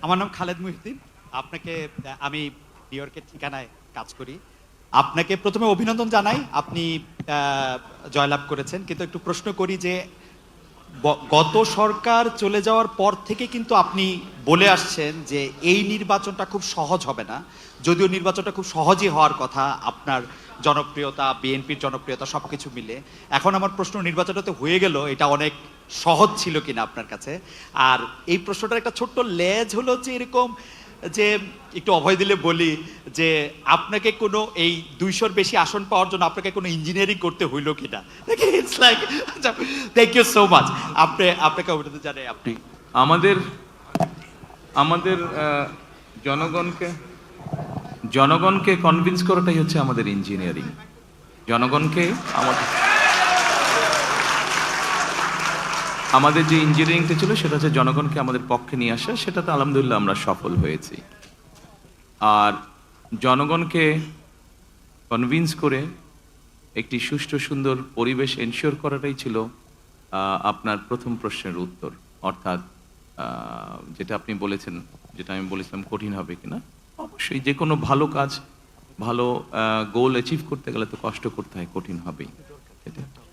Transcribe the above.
আমার নাম খালেদ মুহিউদ্দিন। আপনাকে আমি নিউ ইয়র্কের ঠিকানায় কাজ করি। আপনাকে প্রথমে অভিনন্দন জানাই। আপনি জয়লাভ করেছেন। কিন্তু একটু প্রশ্ন করি যে গত সরকার চলে যাওয়ার পর থেকে কিন্তু আপনি বলে আসছেন যে এই নির্বাচনটা খুব সহজ হবে না। যদিও নির্বাচনটা খুব সহজই হওয়ার কথা, আপনার জনপ্রিয়তা, বিএনপির জনপ্রিয়তা সবকিছু মিলে। এখন আমার প্রশ্ন, নির্বাচনটা তো হয়ে গেল, এটা অনেক সহজ ছিল কিনা আপনার কাছে? আর এই প্রশ্নটার একটা ছোট্ট লেজ হলো যে এরকম যে একটু অভয় দিলে বলি যে আপনাকে কোনো এই 200-র বেশি আসন পাওয়ার জন্য আপনাকে কোনো ইঞ্জিনিয়ারিং করতে হইলো কিনা? It's like, thank you so much. আপনাকে অভিনন্দন জানাই। আপনি আমাদের আমাদের জনগণকে জনগণকে কনভিন্স করাটাই হচ্ছে আমাদের ইঞ্জিনিয়ারিং। জনগণকে আমাদের যে ইঞ্জিনিয়ারিংটা ছিল সেটা হচ্ছে জনগণকে আমাদের পক্ষে নিয়ে আসা, সেটাতে আলহামদুলিল্লাহ আমরা সফল হয়েছি। আর জনগণকে কনভিন্স করে একটি সুষ্ঠু সুন্দর পরিবেশ এনশিওর করাটাই ছিল আপনার প্রথম প্রশ্নের উত্তর। অর্থাৎ যেটা আপনি বলেছেন, যেটা আমি বলেছিলাম কঠিন হবে কিনা, অবশ্যই যে কোনো ভালো কাজ, ভালো গোল অ্যাচিভ করতে গেলে তো কষ্ট করতে হয়, কঠিন হবেই।